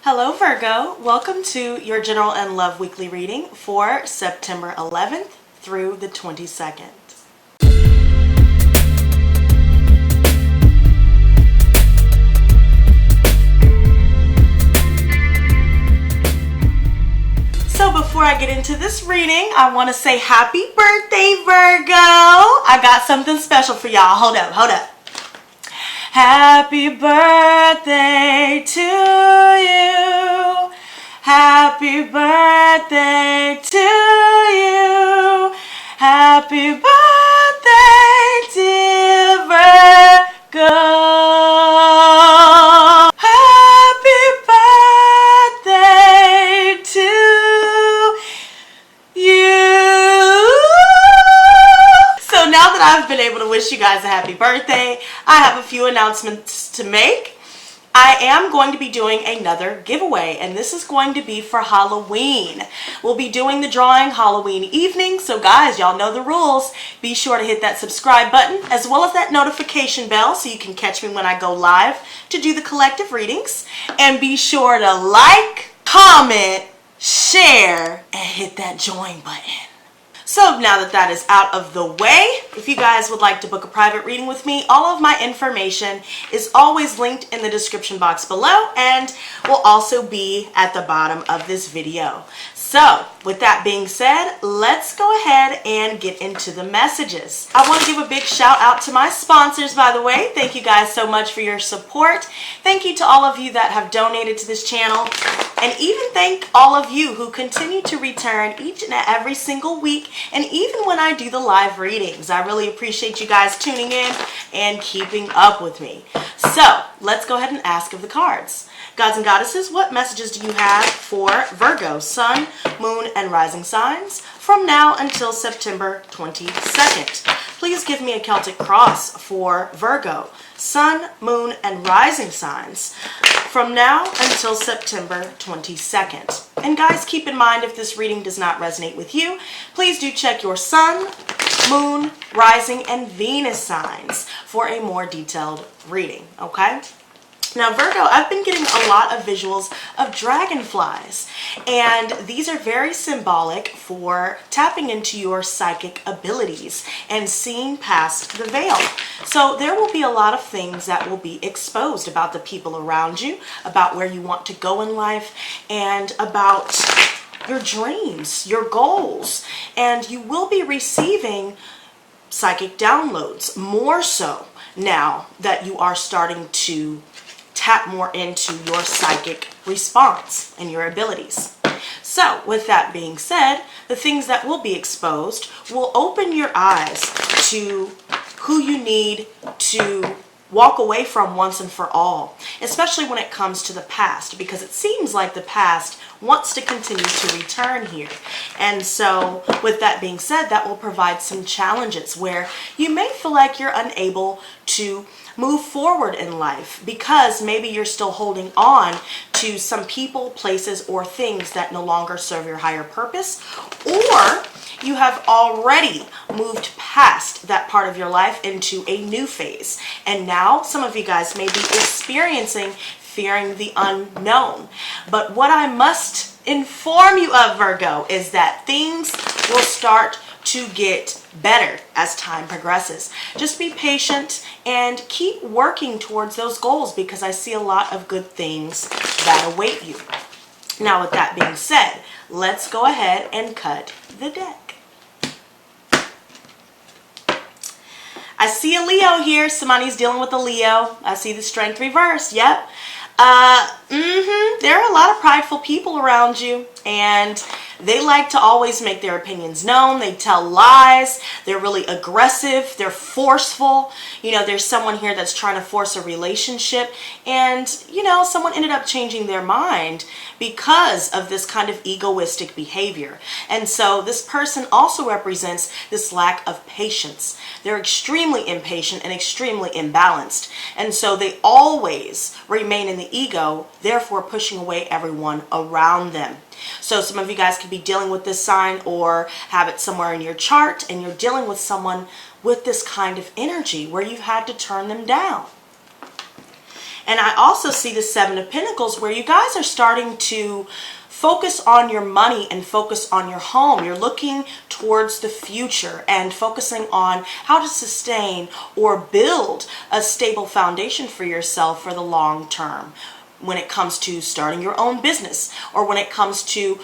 Hello Virgo, welcome to your General and Love Weekly reading for September 11th through the 22nd. So before I get into this reading, I want to say happy birthday Virgo! I got something special for y'all. Hold up. Happy birthday to you. Happy birthday to you. Happy birthday, dear Virgo. Happy birthday to you. So now that I've been able to wish you guys a happy birthday, I have a few announcements to make. I am going to be doing another giveaway, and this is going to be for Halloween. We'll be doing the drawing Halloween evening, so guys, y'all know the rules. Be sure to hit that subscribe button as well as that notification bell so you can catch me when I go live to do the collective readings. And be sure to like, comment, share, and hit that join button. So now that that is out of the way, if you guys would like to book a private reading with me, all of my information is always linked in the description box below and will also be at the bottom of this video. So with that being said, let's go ahead and get into the messages. I want to give a big shout out to my sponsors, by the way. Thank you guys so much for your support. Thank you to all of you that have donated to this channel. And even thank all of you who continue to return each and every single week, and even when I do the live readings. I really appreciate you guys tuning in and keeping up with me. So let's go ahead and ask of the cards. Gods and goddesses, what messages do you have for Virgo, Sun, Moon, and Rising signs from now until September 22nd? Please give me a Celtic cross for Virgo, Sun, Moon, and Rising signs from now until September 22nd. And guys, keep in mind, if this reading does not resonate with you, please do check your Sun, Moon, Rising, and Venus signs for a more detailed reading, okay? Now Virgo, I've been getting a lot of visuals of dragonflies, and these are very symbolic for tapping into your psychic abilities and seeing past the veil. So there will be a lot of things that will be exposed about the people around you, about where you want to go in life, and about your dreams, your goals, and you will be receiving psychic downloads more so now that you are starting to tap more into your psychic response and your abilities. So with that being said, the things that will be exposed will open your eyes to who you need to walk away from once and for all, especially when it comes to the past, because it seems like the past wants to continue to return here. And so with that being said, that will provide some challenges where you may feel like you're unable to move forward in life because maybe you're still holding on to some people, places, or things that no longer serve your higher purpose, or you have already moved past that part of your life into a new phase. And now some of you guys may be experiencing fearing the unknown. But what I must inform you of, Virgo, is that things will start to get better as time progresses. Just be patient and keep working towards those goals, because I see a lot of good things that await you. Now with that being said, let's go ahead and cut the deck. I see a Leo here. Somebody's dealing with a Leo. I see the Strength reversed. Yep. There are a lot of prideful people around you, and they like to always make their opinions known. They tell lies. They're really aggressive. They're forceful. You know, there's someone here that's trying to force a relationship, and, you know, someone ended up changing their mind because of this kind of egoistic behavior. And so this person also represents this lack of patience. They're extremely impatient and extremely imbalanced. And so they always remain in the ego, therefore pushing away everyone around them. So some of you guys could be dealing with this sign or have it somewhere in your chart, and you're dealing with someone with this kind of energy where you've had to turn them down. And I also see the Seven of Pentacles where you guys are starting to focus on your money and focus on your home. You're looking towards the future and focusing on how to sustain or build a stable foundation for yourself for the long term. When it comes to starting your own business, or when it comes to,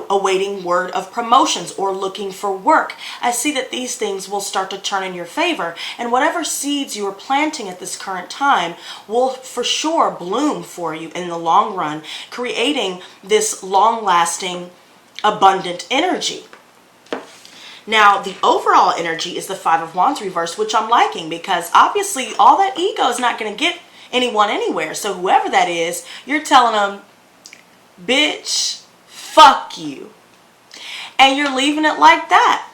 awaiting word of promotions or looking for work. I see that these things will start to turn in your favor, and whatever seeds you are planting at this current time will for sure bloom for you in the long run, creating this long-lasting, abundant energy. Now, the overall energy is the Five of Wands reversed, which I'm liking, because obviously all that ego is not going to get anyone anywhere. So whoever that is, you're telling them, bitch, fuck you. And you're leaving it like that.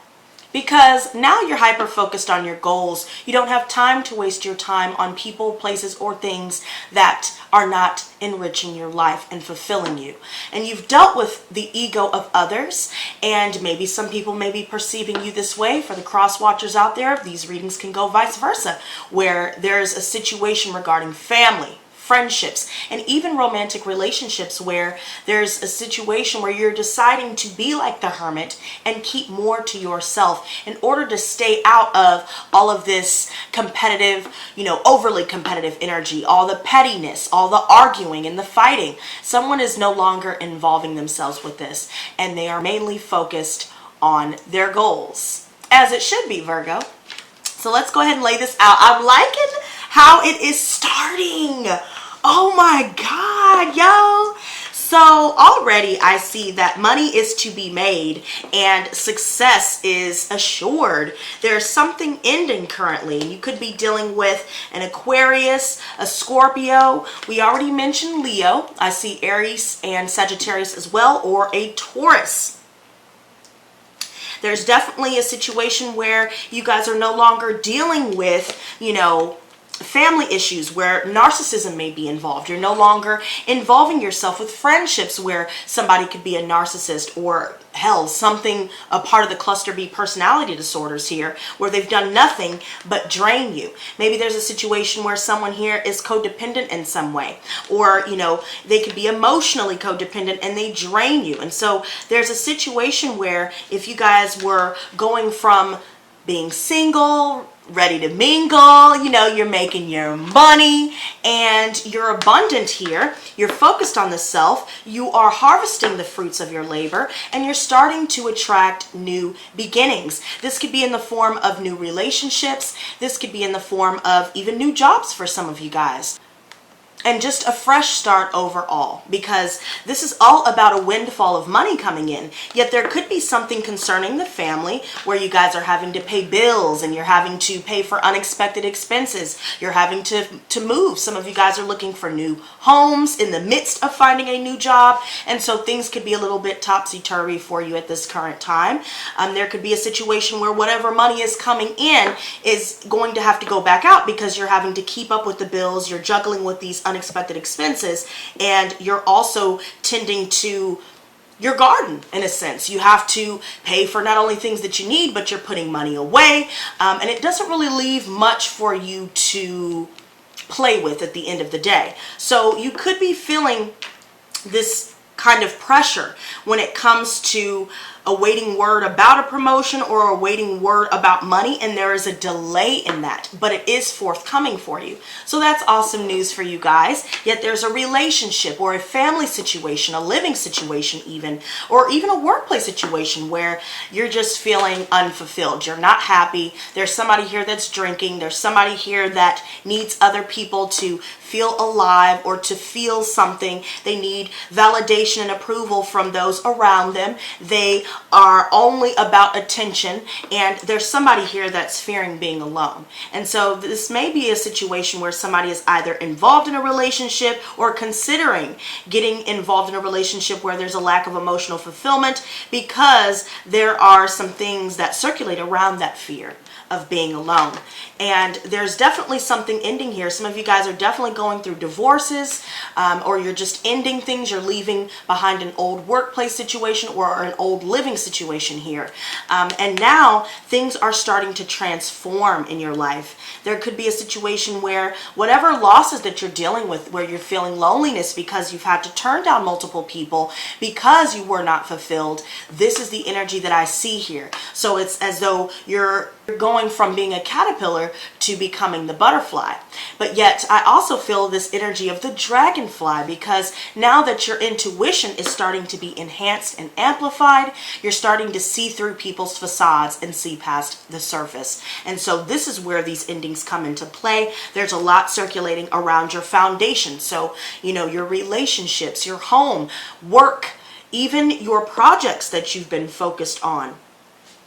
Because now you're hyper focused on your goals. You don't have time to waste your time on people, places, or things that are not enriching your life and fulfilling you. And you've dealt with the ego of others, and maybe some people may be perceiving you this way. For the cross watchers out there, these readings can go vice versa, where there's a situation regarding family, friendships, and even romantic relationships where there's a situation where you're deciding to be like the hermit and keep more to yourself in order to stay out of all of this competitive, overly competitive energy, all the pettiness, all the arguing and the fighting. Someone is no longer involving themselves with this, and they are mainly focused on their goals, as it should be, Virgo. So let's go ahead and lay this out. I'm liking how it is starting. Oh my God, yo. So already I see that money is to be made and success is assured. There's something ending currently. You could be dealing with an Aquarius, a Scorpio. We already mentioned Leo. I see Aries and Sagittarius as well, or a Taurus. There's definitely a situation where you guys are no longer dealing with, family issues where narcissism may be involved. You're no longer involving yourself with friendships where somebody could be a narcissist, or hell, a part of the cluster B personality disorders here, where they've done nothing but drain you. Maybe there's a situation where someone here is codependent in some way, or, they could be emotionally codependent and they drain you. And so there's a situation where if you guys were going from being single, ready to mingle, you're making your money and you're abundant here, you're focused on the self, you are harvesting the fruits of your labor, and you're starting to attract new beginnings. This could be in the form of new relationships. This could be in the form of even new jobs for some of you guys. And just a fresh start overall, because this is all about a windfall of money coming in. Yet there could be something concerning the family where you guys are having to pay bills and you're having to pay for unexpected expenses. You're having to move. Some of you guys are looking for new homes in the midst of finding a new job. And so things could be a little bit topsy-turvy for you at this current time. There could be a situation where whatever money is coming in is going to have to go back out because you're having to keep up with the bills. You're juggling with these unexpected expenses, and you're also tending to your garden in a sense. You have to pay for not only things that you need, but you're putting money away, and it doesn't really leave much for you to play with at the end of the day. So you could be feeling this kind of pressure when it comes to awaiting word about a promotion or awaiting word about money, and there is a delay in that, but it is forthcoming for you. So that's awesome news for you guys. Yet there's a relationship or a family situation, a living situation even, or even a workplace situation where you're just feeling unfulfilled. You're not happy. There's somebody here that's drinking. There's somebody here that needs other people to feel alive or to feel something. They need validation and approval from those around them. They are only about attention, and there's somebody here that's fearing being alone. And so this may be a situation where somebody is either involved in a relationship or considering getting involved in a relationship where there's a lack of emotional fulfillment, because there are some things that circulate around that fear. of being alone. And there's definitely something ending here. Some of you guys are definitely going through divorces, or you're just ending things. You're leaving behind an old workplace situation or an old living situation here. And now things are starting to transform in your life. There could be a situation where whatever losses that you're dealing with, where you're feeling loneliness because you've had to turn down multiple people because you were not fulfilled, this is the energy that I see here. So it's as though you're going from being a caterpillar to becoming the butterfly. But yet I also feel this energy of the dragonfly, because now that your intuition is starting to be enhanced and amplified, you're starting to see through people's facades and see past the surface. And so this is where these endings come into play. There's a lot circulating around your foundation. So, you know, your relationships, your home, work, even your projects that you've been focused on.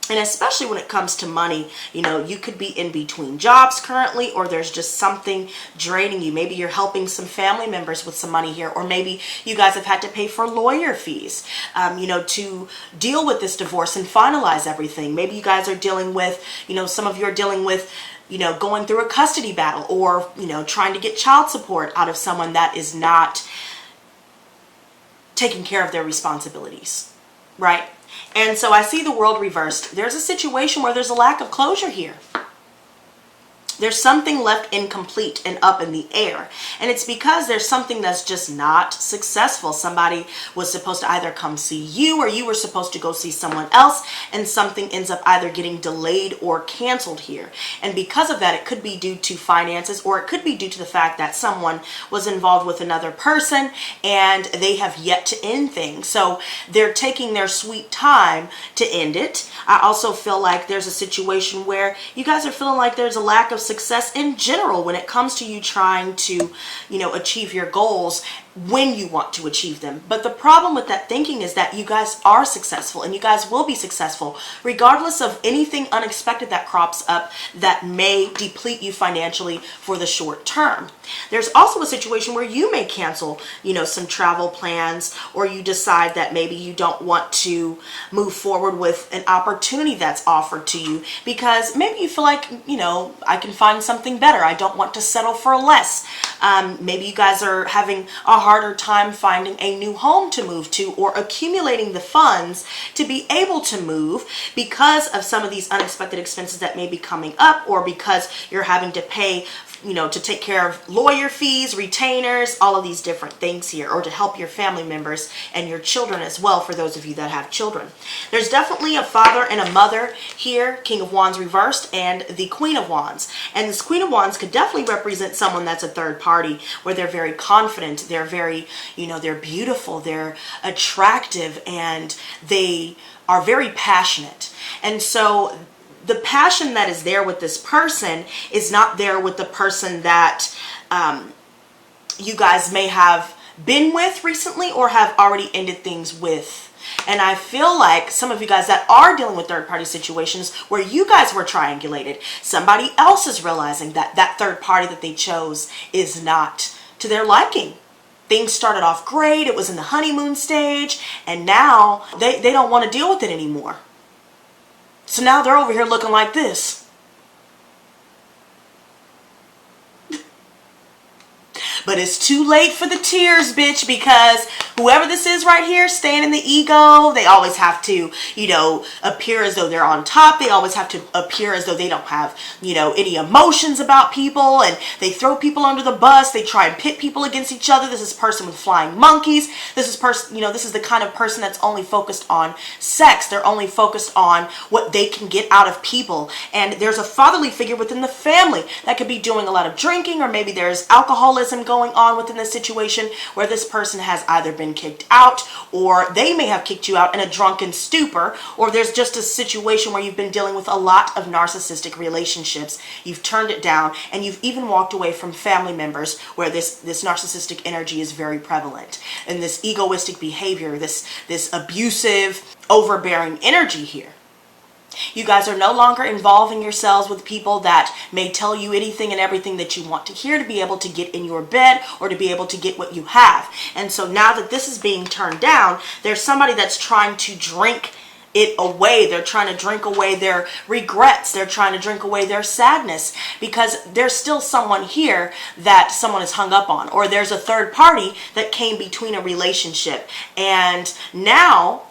And especially when it comes to money, you know, you could be in between jobs currently, or there's just something draining you. Maybe you're helping some family members with some money here, or maybe you guys have had to pay for lawyer fees, you know, to deal with this divorce and finalize everything. Maybe you guys are dealing with, you know, some of you are dealing with, you know, going through a custody battle, or, you know, trying to get child support out of someone that is not taking care of their responsibilities, right? And so I see the world reversed. There's a situation where there's a lack of closure here. There's something left incomplete and up in the air. And it's because there's something that's just not successful. Somebody was supposed to either come see you, or you were supposed to go see someone else, and something ends up either getting delayed or canceled here. And because of that, it could be due to finances, or it could be due to the fact that someone was involved with another person and they have yet to end things. So they're taking their sweet time to end it. I also feel like there's a situation where you guys are feeling like there's a lack of success in general when it comes to you trying to, you know, achieve your goals when you want to achieve them. But the problem with that thinking is that you guys are successful, and you guys will be successful regardless of anything unexpected that crops up that may deplete you financially for the short term. There's also a situation where you may cancel, you know, some travel plans, or you decide that maybe you don't want to move forward with an opportunity that's offered to you because maybe you feel like, you know, I can find something better. I don't want to settle for less. Maybe you guys are having a harder time finding a new home to move to, or accumulating the funds to be able to move because of some of these unexpected expenses that may be coming up, or because you're having to pay, you know, to take care of lawyer fees, retainers, all of these different things here, or to help your family members and your children as well, for those of you that have children. There's definitely a father and a mother here, King of Wands reversed, and the Queen of Wands. And this Queen of Wands could definitely represent someone that's a third party, where they're very confident, they're very, you know, they're beautiful, they're attractive, and they are very passionate. And so the passion that is there with this person is not there with the person that you guys may have been with recently, or have already ended things with. And I feel like some of you guys that are dealing with third party situations where you guys were triangulated, somebody else is realizing that that third party that they chose is not to their liking. Things started off great, it was in the honeymoon stage, and now they don't want to deal with it anymore. So now they're over here looking like this. But it's too late for the tears, bitch, because whoever this is right here, staying in the ego, they always have to, you know, appear as though they're on top. They always have to appear as though they don't have, you know, any emotions about people, and they throw people under the bus. They try and pit people against each other. This is a person with flying monkeys. This is person, you know, this is the kind of person that's only focused on sex. They're only focused on what they can get out of people. And there's a fatherly figure within the family that could be doing a lot of drinking, or maybe there's alcoholism going on within this situation where this person has either been kicked out, or they may have kicked you out in a drunken stupor, or there's just a situation where you've been dealing with a lot of narcissistic relationships. You've turned it down, and you've even walked away from family members where this narcissistic energy is very prevalent, and this egoistic behavior, this abusive, overbearing energy here. You guys are no longer involving yourselves with people that may tell you anything and everything that you want to hear to be able to get in your bed, or to be able to get what you have. And so now that this is being turned down, there's somebody that's trying to drink it away. They're trying to drink away their regrets. They're trying to drink away their sadness, because there's still someone here that someone is hung up on, or there's a third party that came between a relationship, and now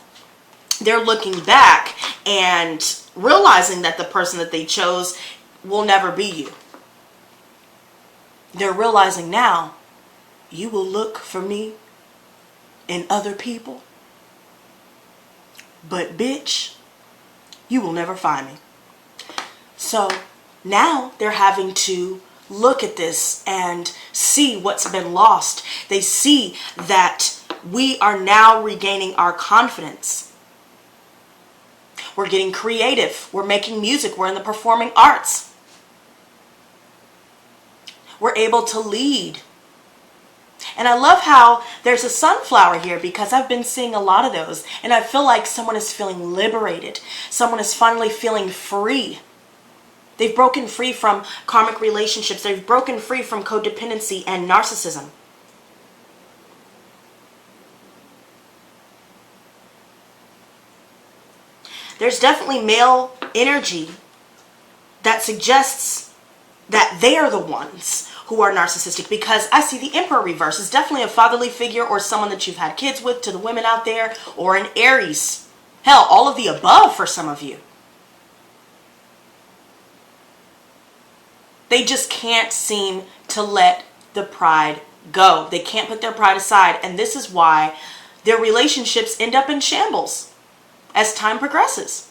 they're looking back and realizing that the person that they chose will never be you. They're realizing now, you will look for me in other people, but bitch, you will never find me. So now they're having to look at this and see what's been lost. They see that we are now regaining our confidence. We're getting creative. We're making music. We're in the performing arts. We're able to lead. And I love how there's a sunflower here, because I've been seeing a lot of those. And I feel like someone is feeling liberated. Someone is finally feeling free. They've broken free from karmic relationships. They've broken free from codependency and narcissism. There's definitely male energy that suggests that they are the ones who are narcissistic, because I see the Emperor reverse. It's definitely a fatherly figure, or someone that you've had kids with, to the women out there, or an Aries. Hell, all of the above for some of you. They just can't seem to let the pride go. They can't put their pride aside, and this is why their relationships end up in shambles as time progresses.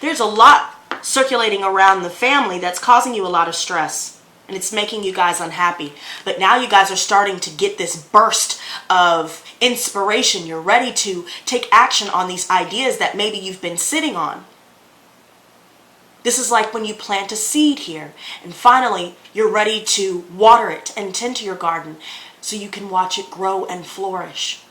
There's a lot circulating around the family that's causing you a lot of stress, and it's making you guys unhappy. But now you guys are starting to get this burst of inspiration. You're ready to take action on these ideas that maybe you've been sitting on. This is like when you plant a seed here, and finally you're ready to water it and tend to your garden so you can watch it grow and flourish.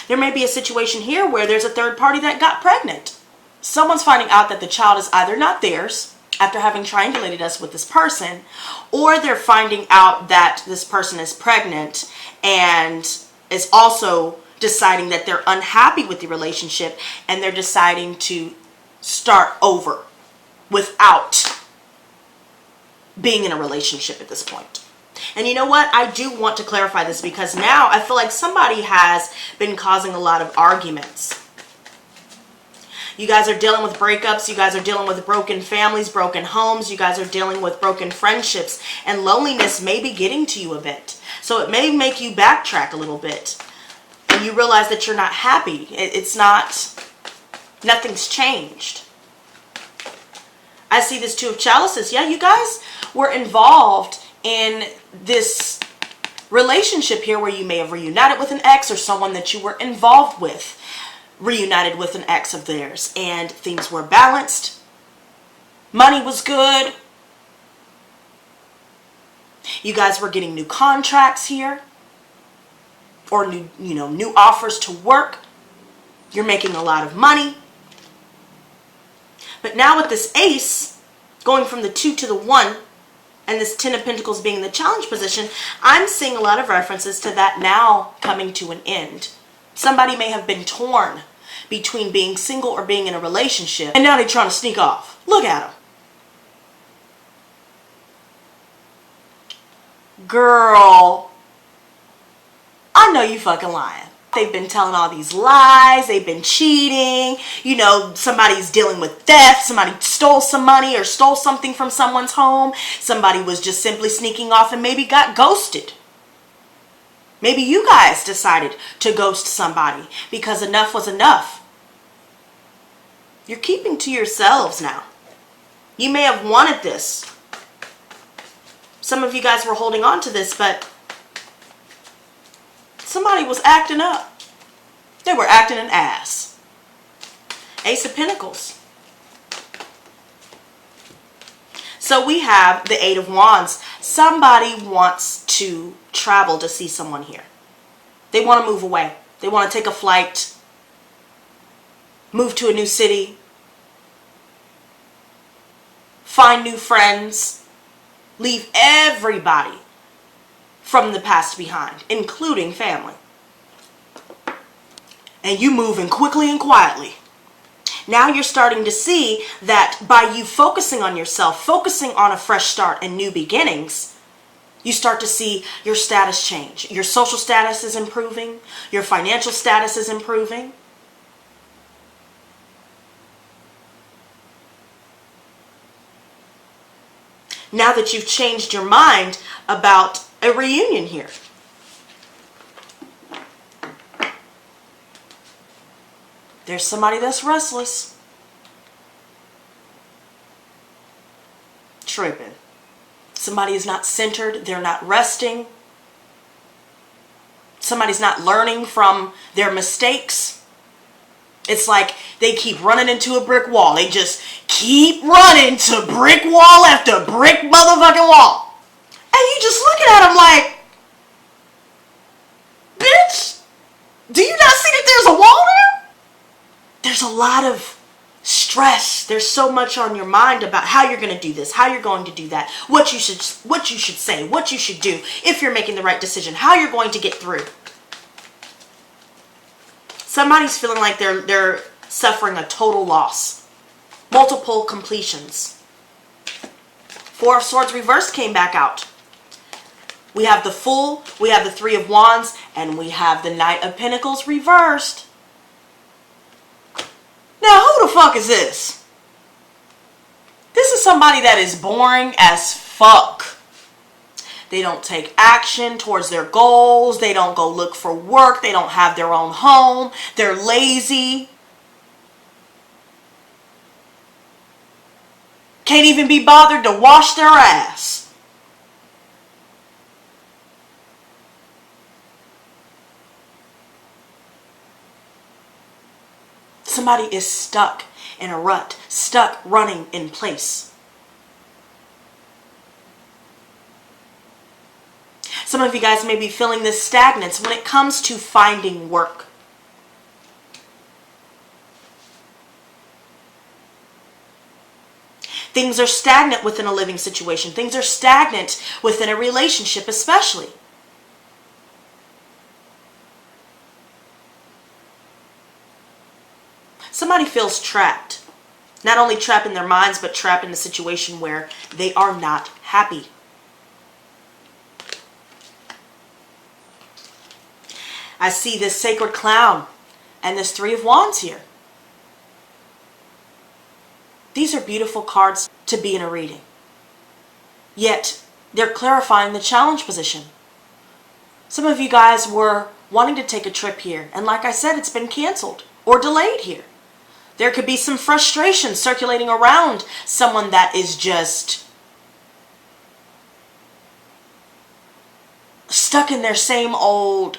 There may be a situation here where there's a third party that got pregnant. Someone's finding out that the child is either not theirs after having triangulated us with this person, or they're finding out that this person is pregnant and is also deciding that they're unhappy with the relationship, and they're deciding to start over without being in a relationship at this point. And you know what? I do want to clarify this, because now I feel like somebody has been causing a lot of arguments. You guys are dealing with breakups. You guys are dealing with broken families, broken homes. You guys are dealing with broken friendships. And loneliness may be getting to you a bit. So it may make you backtrack a little bit. And you realize that you're not happy. It's not, nothing's changed. I see this Two of Chalices. Yeah, you guys were involved in this relationship here where you may have reunited with an ex, or someone that you were involved with reunited with an ex of theirs, and things were balanced. Money was good. You guys were getting new contracts here, or new offers to work. You're making a lot of money. But now with this Ace going from the 2 to the 1, and this 10 of Pentacles being the challenge position, I'm seeing a lot of references to that now coming to an end. Somebody may have been torn between being single or being in a relationship, and now they're trying to sneak off. Look at them. Girl, I know you fucking lying. They've been telling all these lies. They've been cheating. You know, somebody's dealing with theft. Somebody stole some money or stole something from someone's home. Somebody was just simply sneaking off and maybe got ghosted. Maybe you guys decided to ghost somebody because enough was enough. You're keeping to yourselves now. You may have wanted this. Some of you guys were holding on to this, but somebody was acting up. They were acting an ass. Ace of Pentacles. So we have the Eight of Wands. Somebody wants to travel to see someone here. They want to move away. They want to take a flight, move to a new city, find new friends, leave everybody from the past behind, including family. And you moving quickly and quietly. Now you're starting to see that by you focusing on yourself, focusing on a fresh start and new beginnings, you start to see your status change. Your social status is improving. Your financial status is improving. Now that you've changed your mind about a reunion here. There's somebody that's restless. Tripping. Somebody is not centered. They're not resting. Somebody's not learning from their mistakes. It's like they keep running into a brick wall. They just keep running to brick wall after brick motherfucking wall. And you just looking at them like, bitch, do you not see that there's a wall there? There's a lot of stress. There's so much on your mind about how you're going to do this, how you're going to do that, what you should say, what you should do, if you're making the right decision, how you're going to get through. Somebody's feeling like they're suffering a total loss. Multiple completions. Four of Swords reversed came back out. We have the Fool, we have the Three of Wands, and we have the Knight of Pentacles reversed. Now, who the fuck is this? This is somebody that is boring as fuck. They don't take action towards their goals. They don't go look for work. They don't have their own home. They're lazy. Can't even be bothered to wash their ass. Somebody is stuck in a rut, stuck running in place. Some of you guys may be feeling this stagnance when it comes to finding work. Things are stagnant within a living situation. Things are stagnant within a relationship especially. Somebody feels trapped. Not only trapped in their minds, but trapped in a situation where they are not happy. I see this Sacred Clown and this Three of Wands here. These are beautiful cards to be in a reading. Yet, they're clarifying the challenge position. Some of you guys were wanting to take a trip here, and like I said, it's been canceled or delayed here. There could be some frustration circulating around someone that is just stuck in their same old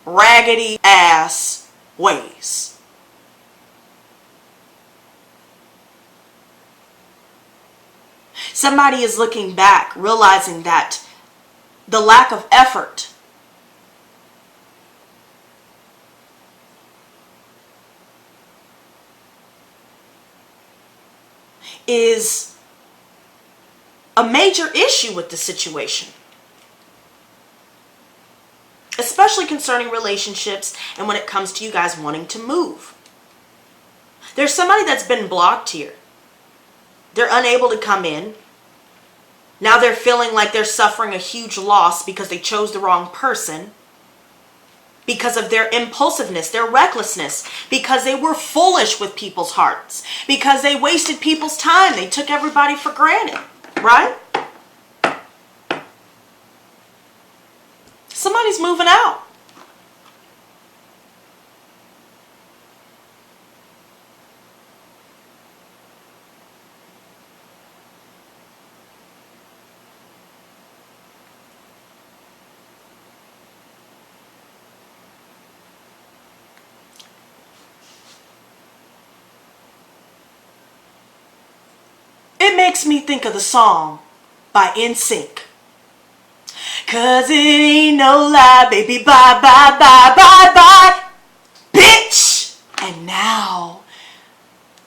raggedy ass ways. Somebody is looking back, realizing that the lack of effort is a major issue with the situation. Especially concerning relationships and when it comes to you guys wanting to move. There's somebody that's been blocked here. They're unable to come in. Now they're feeling like they're suffering a huge loss because they chose the wrong person. Because of their impulsiveness, their recklessness. Because they were foolish with people's hearts. Because they wasted people's time. They took everybody for granted. Right? Somebody's moving out. It makes me think of the song by NSYNC. Cause it ain't no lie, baby, bye, bye, bye, bye, bye, bitch. And now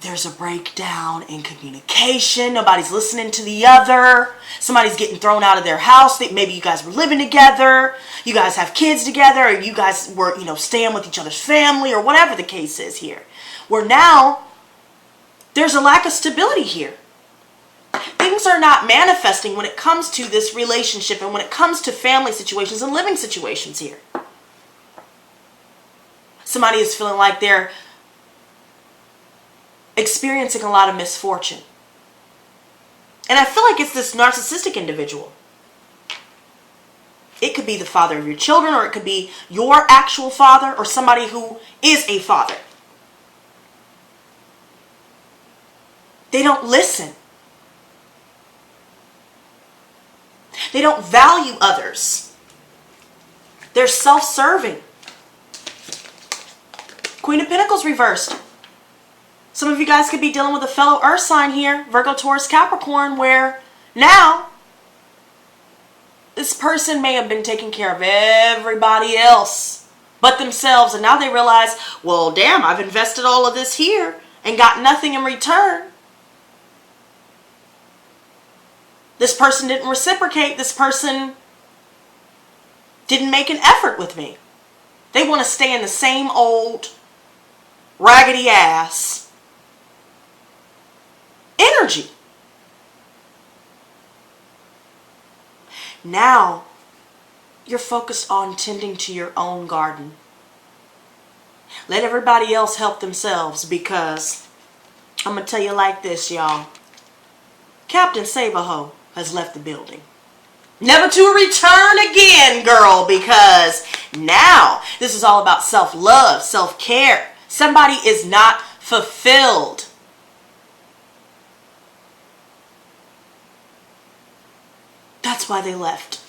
there's a breakdown in communication. Nobody's listening to the other. Somebody's getting thrown out of their house. Maybe you guys were living together. You guys have kids together. Or you guys were, staying with each other's family, or whatever the case is here. Where now, there's a lack of stability here. Things are not manifesting when it comes to this relationship and when it comes to family situations and living situations here. Somebody is feeling like they're experiencing a lot of misfortune. And I feel like it's this narcissistic individual. It could be the father of your children, or it could be your actual father, or somebody who is a father. They don't listen. They don't value others. They're self-serving. Queen of Pentacles reversed. Some of you guys could be dealing with a fellow earth sign here, Virgo, Taurus, Capricorn, where now this person may have been taking care of everybody else but themselves, and now they realize, well, damn, I've invested all of this here and got nothing in return. This person didn't reciprocate. This person didn't make an effort with me. They want to stay in the same old raggedy ass energy. Now, you're focused on tending to your own garden. Let everybody else help themselves, because I'm going to tell you like this, y'all. Captain Save-A-Ho has left the building. Never to return again, girl, because now this is all about self-love, self-care. Somebody is not fulfilled. That's why they left.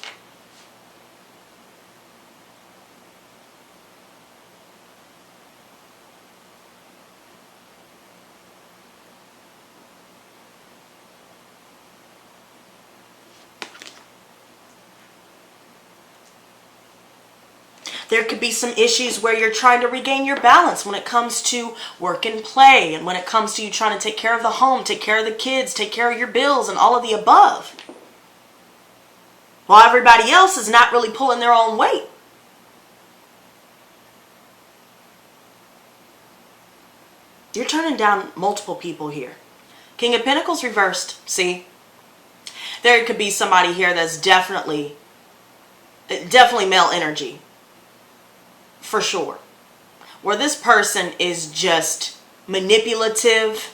There could be some issues where you're trying to regain your balance when it comes to work and play, and when it comes to you trying to take care of the home, take care of the kids, take care of your bills, and all of the above. While everybody else is not really pulling their own weight. You're turning down multiple people here. King of Pentacles reversed. See? There could be somebody here that's definitely male energy. For sure. Where this person is just manipulative.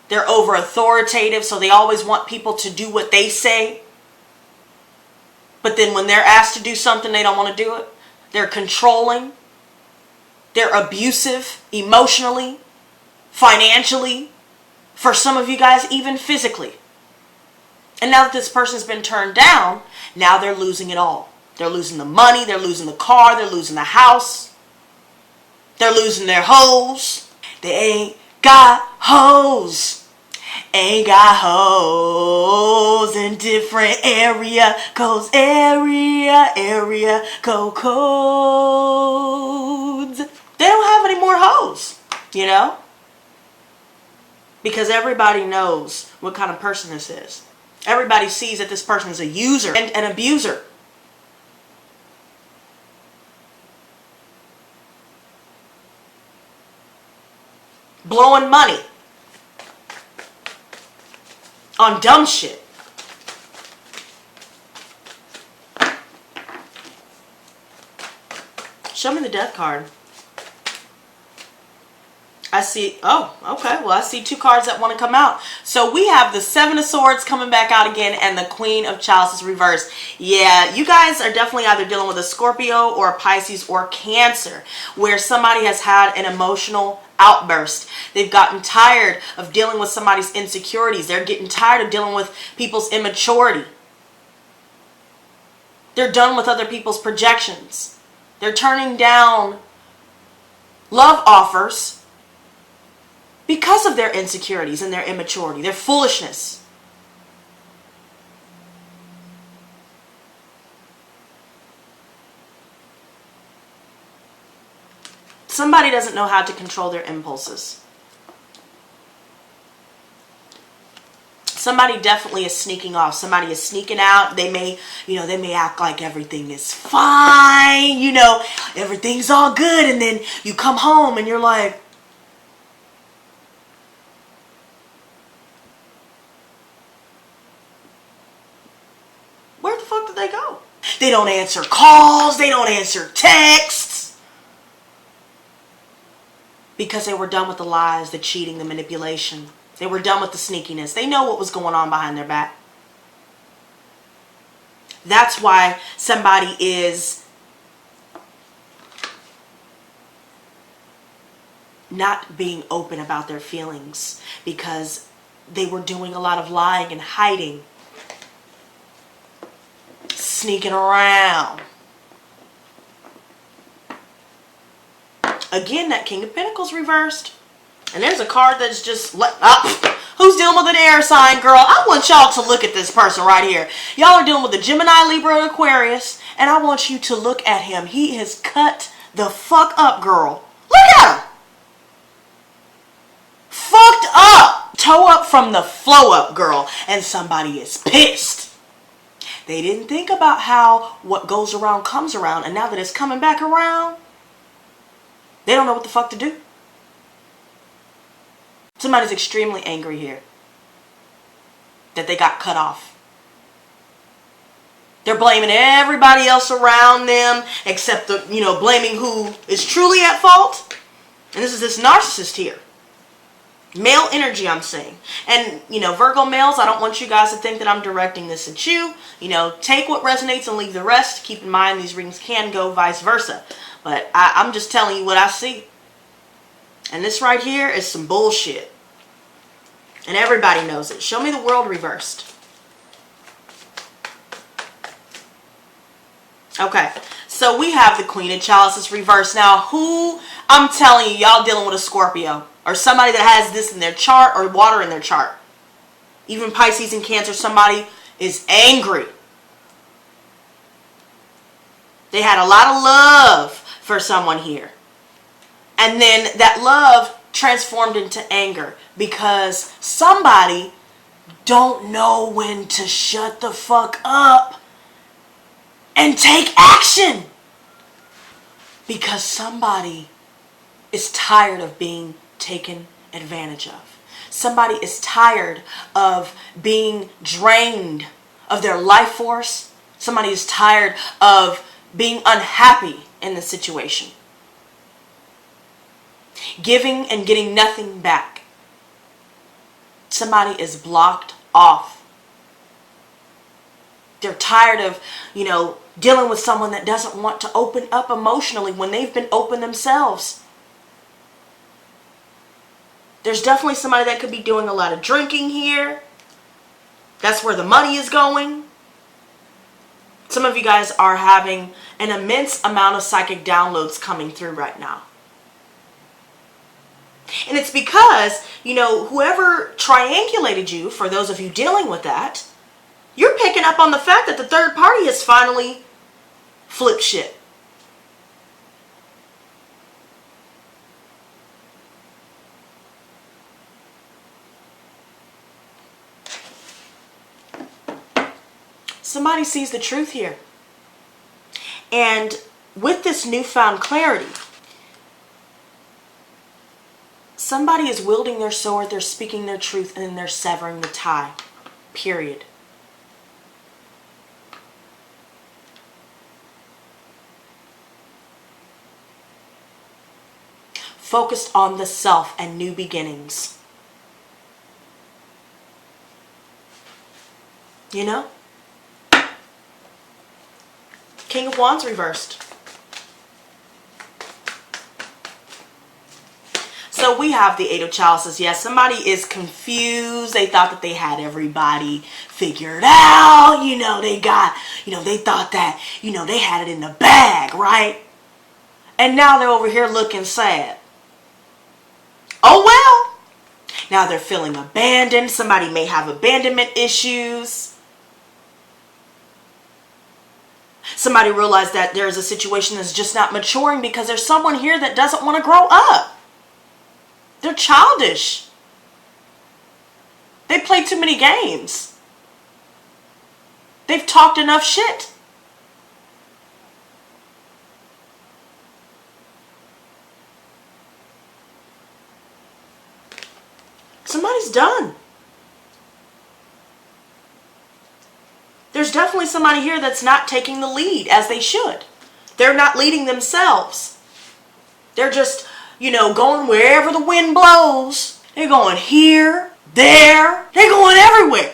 They're over authoritative, so they always want people to do what they say. But then when they're asked to do something, they don't want to do it. They're controlling. They're abusive emotionally, financially, for some of you guys, even physically. And now that this person's been turned down, now they're losing it all. They're losing the money, they're losing the car, they're losing the house. They're losing their hoes. They ain't got hoes. Ain't got hoes in different area codes. Area code codes. They don't have any more hoes, Because everybody knows what kind of person this is. Everybody sees that this person is a user and an abuser. Blowing money on dumb shit. Show me the death card. I see, oh, okay, well, I see two cards that want to come out. So we have the Seven of Swords coming back out again, and the Queen of Chalices reversed. Yeah, you guys are definitely either dealing with a Scorpio or a Pisces or Cancer, where somebody has had an emotional outburst. They've gotten tired of dealing with somebody's insecurities. They're getting tired of dealing with people's immaturity. They're done with other people's projections. They're turning down love offers because of their insecurities and their immaturity, their foolishness. Somebody doesn't know how to control their impulses. Somebody definitely is sneaking off. Somebody is sneaking out. They may, they may act like everything is fine. Everything's all good. And then you come home and you're like, where the fuck did they go? They don't answer calls. They don't answer texts. Because they were done with the lies, the cheating, the manipulation. They were done with the sneakiness. They know what was going on behind their back. That's why somebody is not being open about their feelings, because they were doing a lot of lying and hiding, sneaking around. Again, that King of Pentacles reversed. And there's a card that's just who's dealing with an air sign, girl? I want y'all to look at this person right here. Y'all are dealing with a Gemini, Libra, and Aquarius. And I want you to look at him. He has cut the fuck up, girl. Look at him. Fucked up. Toe up from the flow up, girl. And somebody is pissed. They didn't think about how what goes around comes around. And now that it's coming back around, they don't know what the fuck to do. Somebody's extremely angry here that they got cut off. They're blaming everybody else around them except blaming who is truly at fault. And this is this narcissist here. Male energy, I'm saying. And, Virgo males, I don't want you guys to think that I'm directing this at you. Take what resonates and leave the rest. Keep in mind these readings can go vice versa. But I'm just telling you what I see. And this right here is some bullshit. And everybody knows it. Show me the world reversed. Okay. So we have the Queen of Chalices reversed. Now, I'm telling you, y'all dealing with a Scorpio. Or somebody that has this in their chart or water in their chart. Even Pisces and Cancer, somebody is angry. They had a lot of love for someone here. And then that love transformed into anger because somebody don't know when to shut the fuck up and take action. Because somebody is tired of being taken advantage of. Somebody is tired of being drained of their life force. Somebody is tired of being unhappy in the situation. Giving and getting nothing back. Somebody is blocked off. They're tired of, dealing with someone that doesn't want to open up emotionally when they've been open themselves. There's definitely somebody that could be doing a lot of drinking here. That's where the money is going. Some of you guys are having an immense amount of psychic downloads coming through right now. And it's because, whoever triangulated you, for those of you dealing with that, you're picking up on the fact that the third party has finally flipped shit. Somebody sees the truth here. And with this newfound clarity, somebody is wielding their sword, they're speaking their truth, and then they're severing the tie. Period. Focused on the self and new beginnings. King of Wands reversed. So we have the Eight of Chalices. Yes, somebody is confused. They thought that they had everybody figured out. They thought that, they had it in the bag, right? And now they're over here looking sad. Oh well. Now they're feeling abandoned. Somebody may have abandonment issues. Somebody realized that there's a situation that's just not maturing because there's someone here that doesn't want to grow up. They're childish. They play too many games. They've talked enough shit. Somebody's done. There's definitely somebody here that's not taking the lead as they should. They're not leading themselves. They're just, going wherever the wind blows. They're going here, there. They're going everywhere.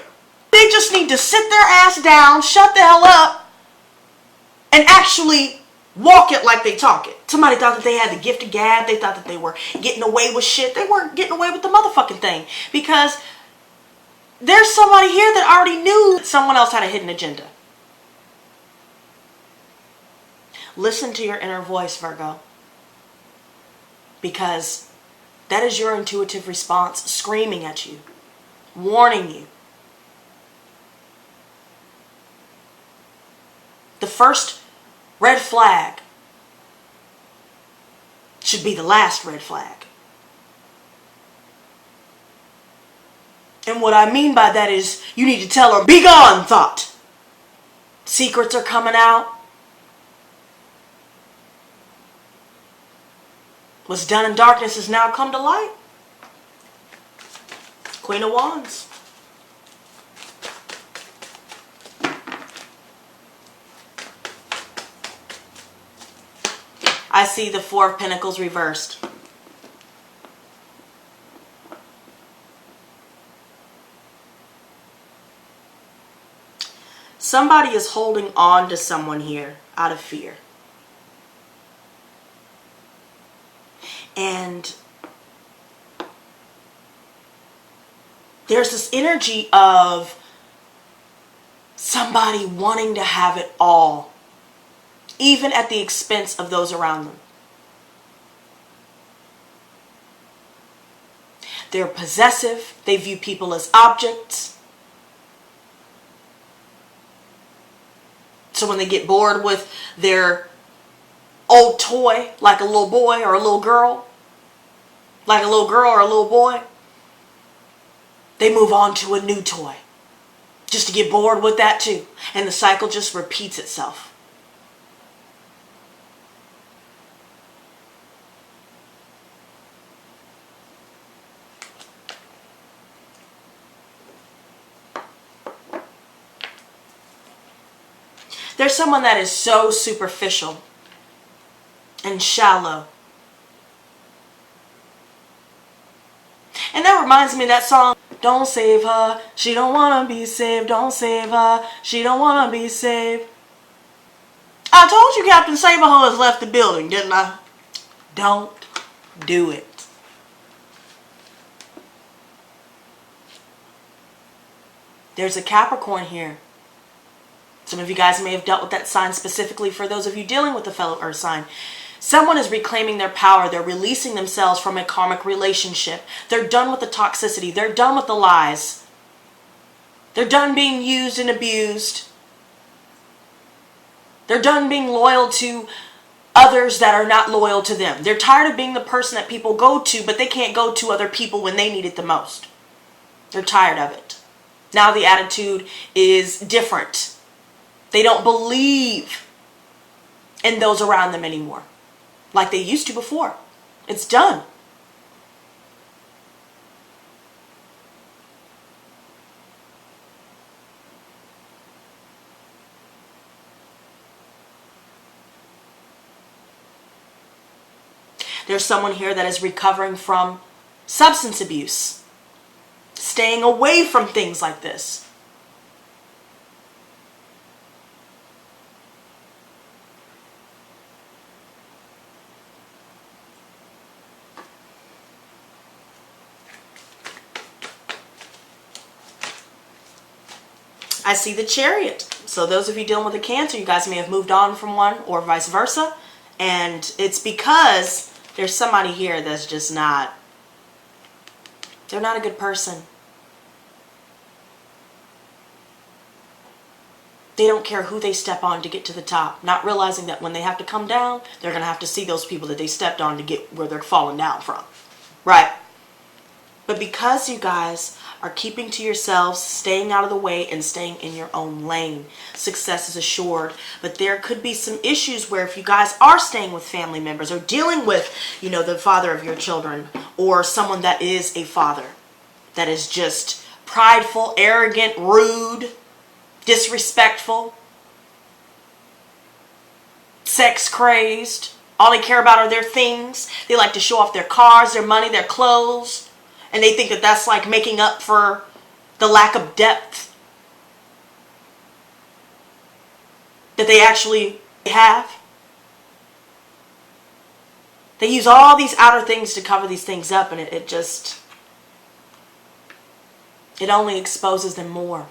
They just need to sit their ass down, shut the hell up, and actually walk it like they talk it. Somebody thought that they had the gift of gab. They thought that they were getting away with shit. They weren't getting away with the motherfucking thing. Because there's somebody here that already knew that someone else had a hidden agenda. Listen to your inner voice, Virgo. Because that is your intuitive response screaming at you, warning you. The first red flag should be the last red flag. And what I mean by that is you need to tell her, be gone, thought. Secrets are coming out. What's done in darkness has now come to light. Queen of Wands. I see the Four of Pentacles reversed. Somebody is holding on to someone here out of fear. And there's this energy of somebody wanting to have it all, even at the expense of those around them. They're possessive. They view people as objects. So when they get bored with their old toy, like a little boy or a little girl, like a little girl or a little boy, they move on to a new toy just to get bored with that too. And the cycle just repeats itself. There's someone that is so superficial and shallow. And that reminds me of that song, don't save her, she don't want to be saved. Don't save her, she don't want to be saved. I told you Captain Saberho has left the building, didn't I? Don't do it. There's a Capricorn here. Some of you guys may have dealt with that sign specifically. For those of you dealing with the fellow earth sign, someone is reclaiming their power. They're releasing themselves from a karmic relationship. They're done with the toxicity. They're done with the lies. They're done being used and abused. They're done being loyal to others that are not loyal to them. They're tired of being the person that people go to, but they can't go to other people when they need it the most. They're tired of it. Now the attitude is different. They don't believe in those around them anymore like they used to before. It's done. There's someone here that is recovering from substance abuse, staying away from things like this. I see the Chariot. So those of you dealing with a Cancer, you guys may have moved on from one or vice versa. And it's because there's somebody here that's just not, they're not a good person. They don't care who they step on to get to the top, not realizing that when they have to come down, they're going to have to see those people that they stepped on to get where they're falling down from. Right? But because you guys are keeping to yourselves, staying out of the way, and staying in your own lane. Success is assured. But there could be some issues where if you guys are staying with family members or dealing with, you know, the father of your children or someone that is a father that is just prideful, arrogant, rude, disrespectful, sex crazed. All they care about are their things. They like to show off their cars, their money, their clothes. And they think that that's like making up for the lack of depth that they actually have. They use all these outer things to cover these things up, and it only exposes them more.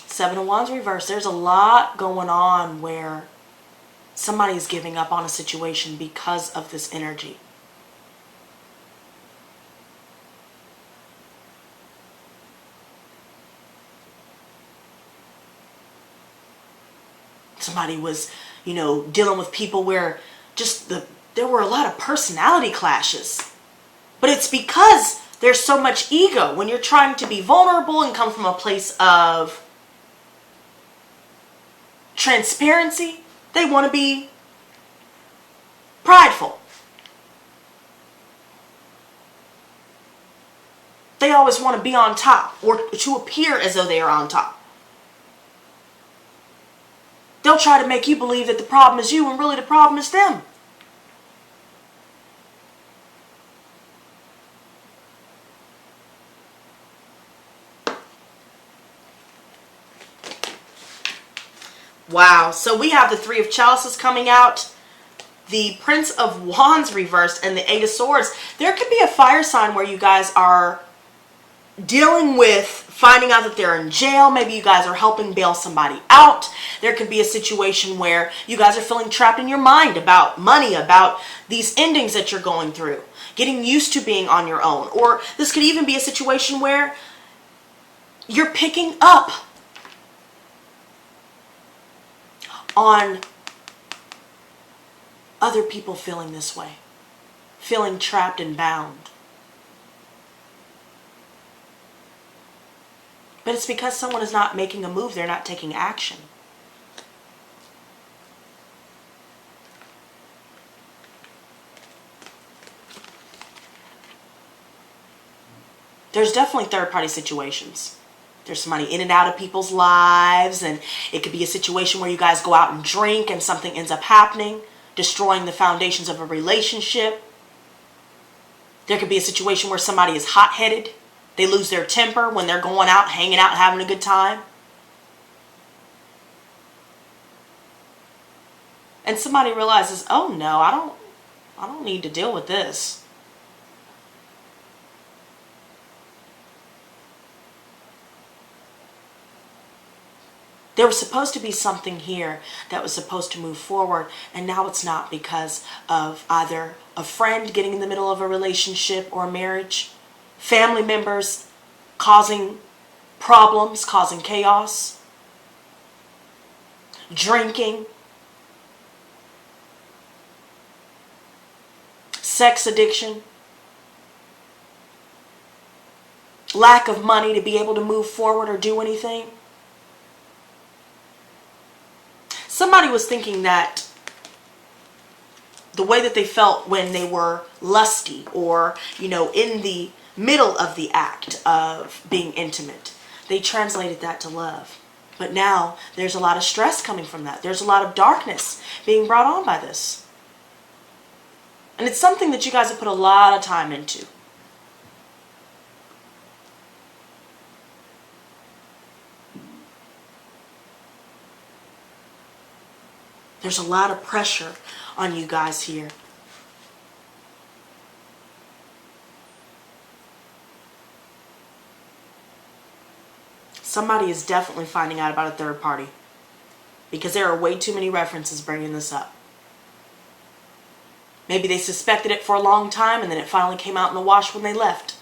Seven of Wands reversed. There's a lot going on where somebody's giving up on a situation because of this energy. Somebody was, you know, dealing with people where just there were a lot of personality clashes. But it's because there's so much ego. When you're trying to be vulnerable and come from a place of transparency, they want to be prideful. They always want to be on top or to appear as though they are on top. They'll try to make you believe that the problem is you when really the problem is them. Wow, so we have the Three of Chalices coming out, the Prince of Wands reversed, and the Eight of Swords. There could be a fire sign where you guys are dealing with finding out that they're in jail. Maybe you guys are helping bail somebody out. There could be a situation where you guys are feeling trapped in your mind about money, about these endings that you're going through, getting used to being on your own. Or this could even be a situation where you're picking up on other people feeling this way, feeling trapped and bound. But it's because someone is not making a move, they're not taking action. There's definitely third-party situations. There's somebody in and out of people's lives, and it could be a situation where you guys go out and drink and something ends up happening, destroying the foundations of a relationship. There could be a situation where somebody is hot-headed. They lose their temper when they're going out, hanging out, having a good time. And somebody realizes, oh no, I don't need to deal with this. There was supposed to be something here that was supposed to move forward, and now it's not because of either a friend getting in the middle of a relationship or a marriage, family members causing problems, causing chaos, drinking, sex addiction, lack of money to be able to move forward or do anything. Somebody was thinking that the way that they felt when they were lusty or, you know, in the middle of the act of being intimate, they translated that to love. But now there's a lot of stress coming from that. There's a lot of darkness being brought on by this. And it's something that you guys have put a lot of time into. There's a lot of pressure on you guys here. Somebody is definitely finding out about a third party because there are way too many references bringing this up. Maybe they suspected it for a long time and then it finally came out in the wash when they left.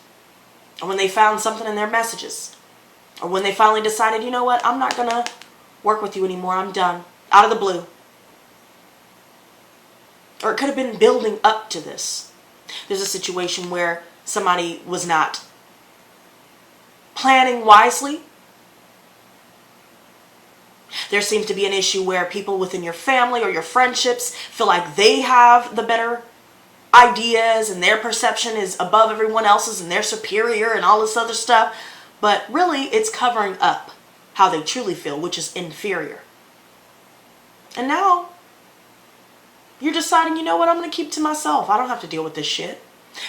Or when they found something in their messages. Or when they finally decided, you know what, I'm not gonna work with you anymore. I'm done. Out of the blue. Or it could have been building up to this. There's a situation where somebody was not planning wisely. There seems to be an issue where people within your family or your friendships feel like they have the better ideas and their perception is above everyone else's and they're superior and all this other stuff. But really, it's covering up how they truly feel, which is inferior. And now, you're deciding, you know what, I'm going to keep to myself. I don't have to deal with this shit.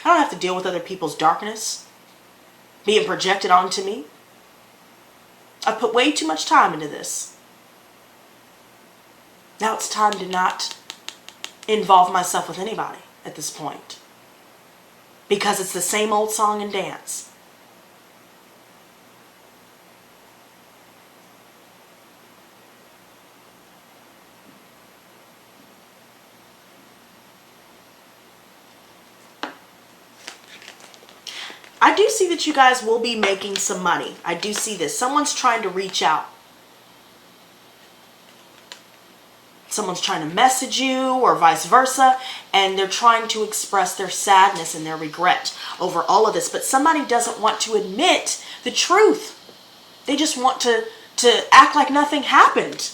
I don't have to deal with other people's darkness being projected onto me. I've put way too much time into this. Now it's time to not involve myself with anybody at this point. Because it's the same old song and dance. I do see that you guys will be making some money. I do see this. Someone's trying to reach out. Someone's trying to message you or vice versa, and they're trying to express their sadness and their regret over all of this. But somebody doesn't want to admit the truth. They just want to act like nothing happened.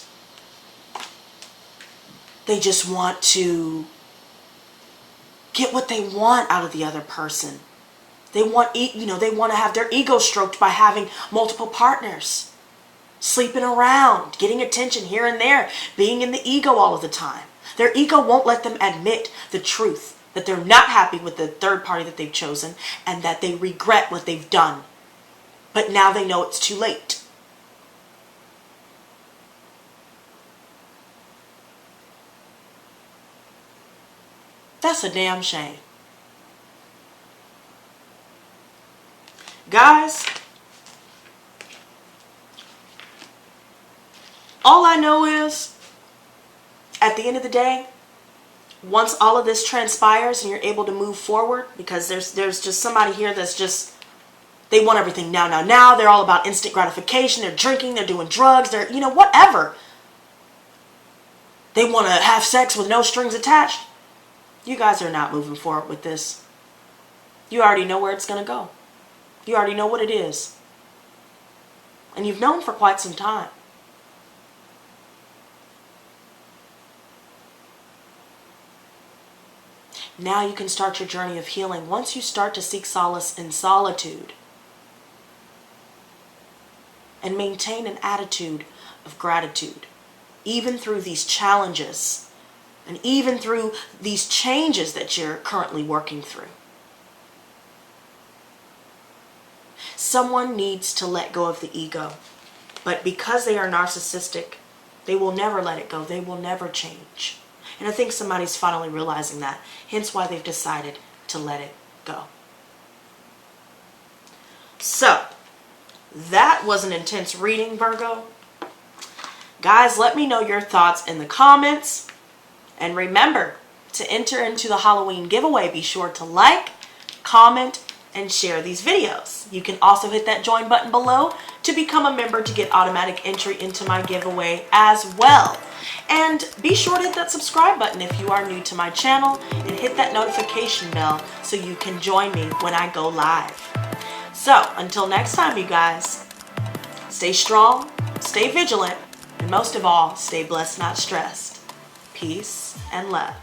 They just want to get what they want out of the other person. They want, they want to have their ego stroked by having multiple partners, sleeping around, getting attention here and there, being in the ego all of the time. Their ego won't let them admit the truth, that they're not happy with the third party that they've chosen and that they regret what they've done. But now they know it's too late. That's a damn shame. Guys, all I know is, at the end of the day, once all of this transpires and you're able to move forward, because there's just somebody here that's just, they want everything now. They're all about instant gratification. They're drinking, they're doing drugs, they're, whatever. They want to have sex with no strings attached. You guys are not moving forward with this. You already know where it's going to go. You already know what it is. And you've known for quite some time. Now you can start your journey of healing once you start to seek solace in solitude. And maintain an attitude of gratitude. Even through these challenges. And even through these changes that you're currently working through. Someone needs to let go of the ego. But because they are narcissistic, they will never let it go. They will never change. And I think somebody's finally realizing that. Hence why they've decided to let it go. So, that was an intense reading, Virgo. Guys, let me know your thoughts in the comments. And remember, to enter into the Halloween giveaway, be sure to like, comment, and share these videos. You can also hit that join button below to become a member to get automatic entry into my giveaway as well. And be sure to hit that subscribe button if you are new to my channel and hit that notification bell so you can join me when I go live. So until next time, you guys, stay strong, stay vigilant, and most of all, stay blessed, not stressed. Peace and love.